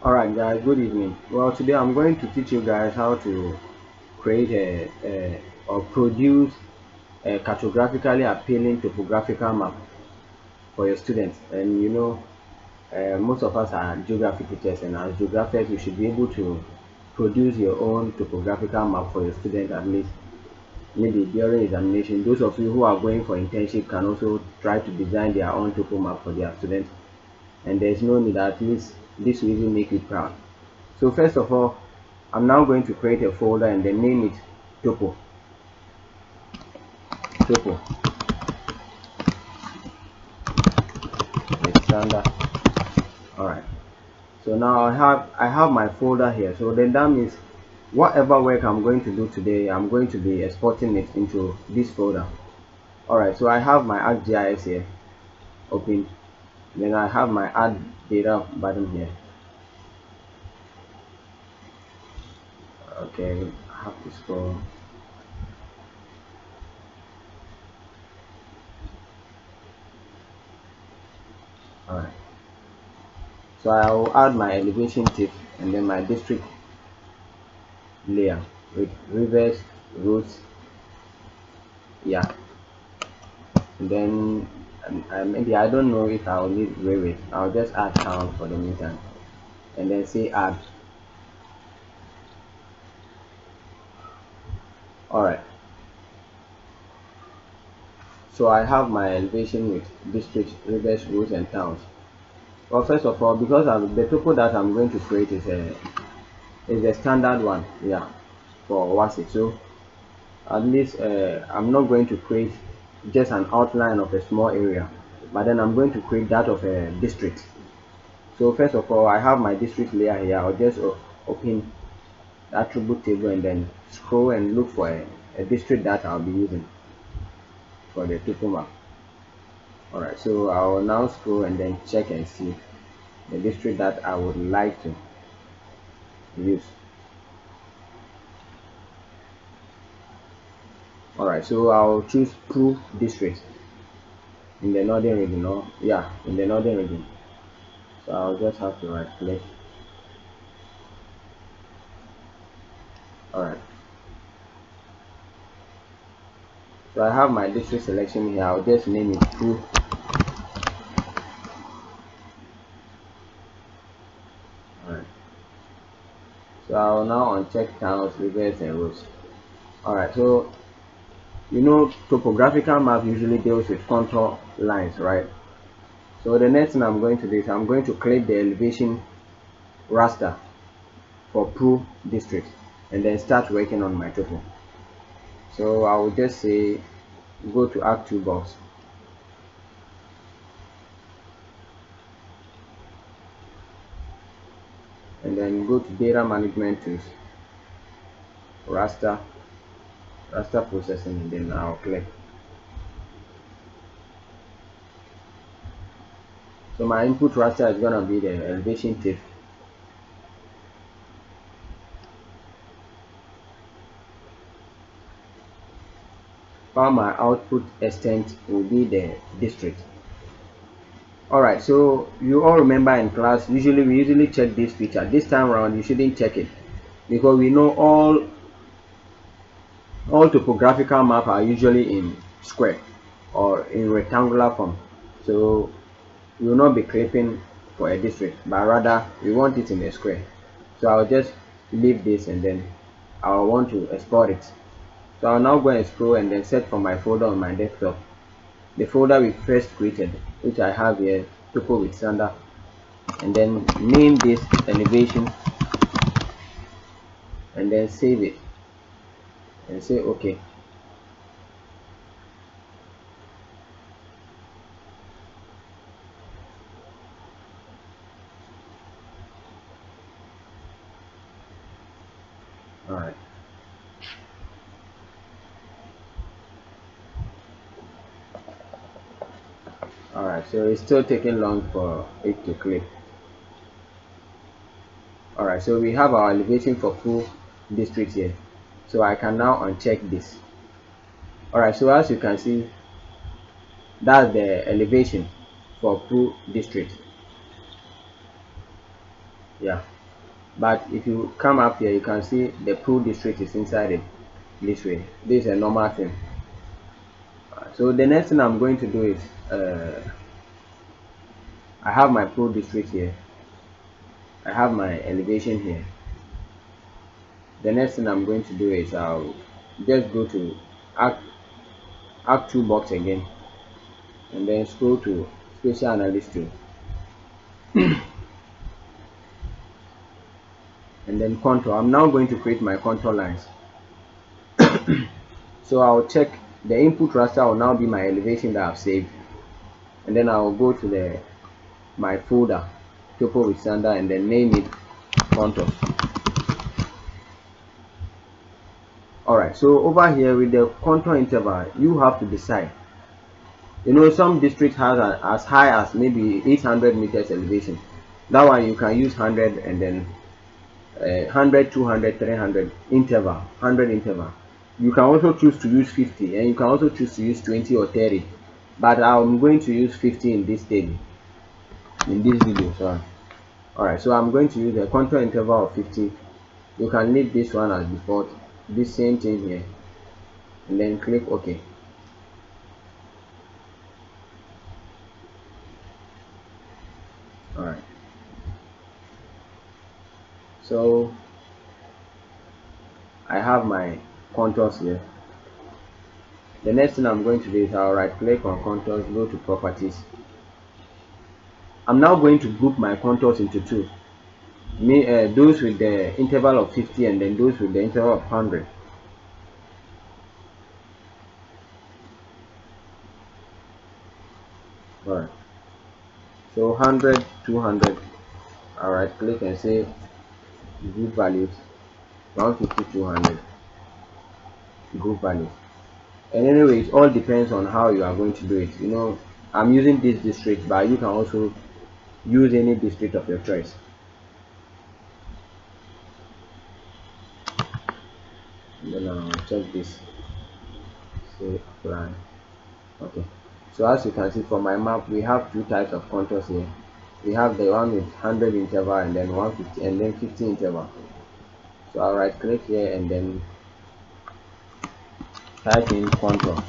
Alright guys, good evening. Well, today I'm going to teach you guys how to create or produce a cartographically appealing topographical map for your students. And most of us are geography teachers, and as geographers you should be able to produce your own topographical map for your students, at least maybe during examination. Those of you who are going for internship can also try to design their own topo map for their students, and there's no need, at least this will even make you proud. So first of all, I'm now going to create a folder and then name it topo. Alexander. Alright, so now I have my folder here. So then that means whatever work I'm going to do today, I'm going to be exporting it into this folder. Alright, so I have my Arc GIS here open. Then I have my add data button here. Okay, I have to scroll. Alright, so I will add my elevation tip and then my district layer with rivers, roads, yeah. And then maybe I don't know if I'll need railways. I'll just add town for the meantime and then say add. Alright, so I have my elevation with districts, rivers, roads and towns. Well, first of all, because the topo that I'm going to create is a standard one, yeah, for WASI. So at least I'm not going to create just an outline of a small area, but then I'm going to create that of a district. So first of all, I have my district layer here. I'll just open the attribute table and then scroll and look for a district that I'll be using for the topo map. Alright, so I will now scroll and then check and see the district that I would like to use. Alright, so I'll choose Proof District in the northern region, in the northern region. So I'll just have to right click. Alright, so I have my district selection here. I'll just name it Proof. Alright, so I'll now uncheck towns, rivers and roads. Alright, so topographical map usually deals with contour lines, right? So the next thing I'm going to do is I'm going to click the elevation raster for Proof District and then start working on my topo. So I will just say go to Arc Toolbox and then go to Data Management Tools, raster processing, and then I'll click. So my input raster is gonna be the elevation tip. While my output extent will be the district. Alright, so you all remember in class, we usually check this feature. This time around you shouldn't check it, because we know all topographical maps are usually in square or in rectangular form. So we will not be clipping for a district, but rather we want it in a square. So I'll just leave this and then I'll want to export it. So I'll now go and scroll and then set for my folder on my desktop the folder we first created, which I have here, topo with standard, and then name this elevation and then save it and say OK. Alright, so it's still taking long for it to click. Alright, so we have our elevation for Proof District here, so I can now uncheck this. Alright, so as you can see, that's the elevation for Proof District. Yeah, but if you come up here, you can see the pool district is inside it this way. This is a normal thing. So the next thing I'm going to do is I have my pool district here, I have my elevation here. The next thing I'm going to do is I'll just go to Arc 2 box again, and then scroll to Spatial Analyst 2, and then contour. I'm now going to create my contour lines. So I'll check the input raster will now be my elevation that I've saved, and then I'll go to my folder topo with standard and then name it contour. Alright, so over here with the contour interval, you have to decide. You know, some districts has as high as maybe 800 meters elevation. That one you can use 100 and then 100, 200, 300 interval, 100 interval. You can also choose to use 50, and you can also choose to use 20 or 30. But I'm going to use 50 in this study, in this video. Sorry. Alright, so I'm going to use a contour interval of 50. You can leave this one as default, this same thing here, and then click OK. Alright, so I have my contours here. The next thing I'm going to do is I'll right click on contours, go to properties. I'm now going to group my contours into two. Those with the interval of 50 and then those with the interval of 100. Alright, so 100, 200. I'll right click and say group values, 150, 200, group values. And anyway, it all depends on how you are going to do it. You know, I'm using this district, but you can also use any district of your choice. And then I'll check this, say apply. Okay, so as you can see from my map, we have two types of contours here. We have the one with 100 interval and then 150 and then 50 interval. So I'll right click here and then type in contour.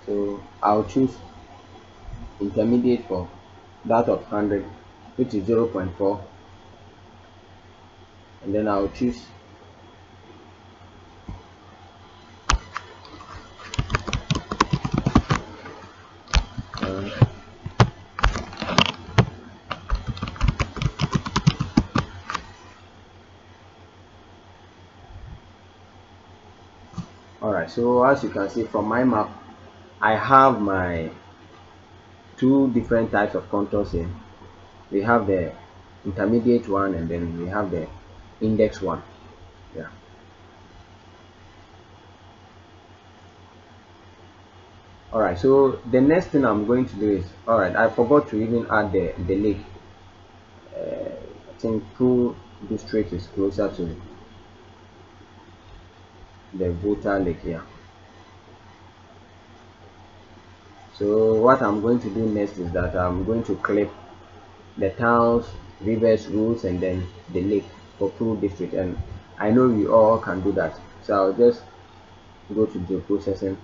So I'll choose intermediate for that of 100, which is 0.4, and then I'll choose alright, so as you can see from my map, I have my two different types of contours here. We have the intermediate one and then we have the index one. Yeah. Alright, so the next thing I'm going to do is, alright, I forgot to even add the lake. I think Pool district is closer to the Volta lake here. So what I'm going to do next is that I'm going to clip the towns, rivers, roads, and then the lake for Pool district, and I know you all can do that. So I'll just go to the processing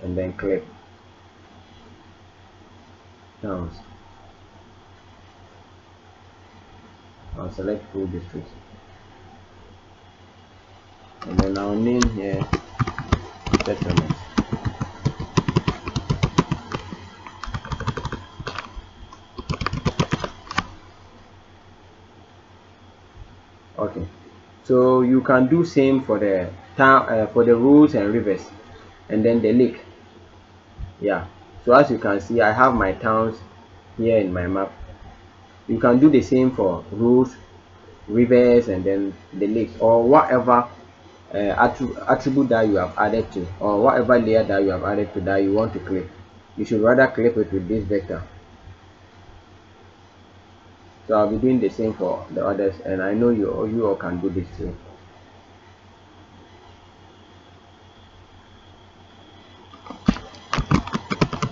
and then click towns. I'll select Pool district and then I'll name here settlement. Okay, so you can do same for the town, for the roads and rivers, and then the lake. Yeah, so as you can see, I have my towns here in my map. You can do the same for roads, rivers, and then the lake, or whatever attribute that you have added to, or whatever layer that you have added to that you want to clip. You should rather clip it with this vector. So I'll be doing the same for the others, and I know you all can do this too.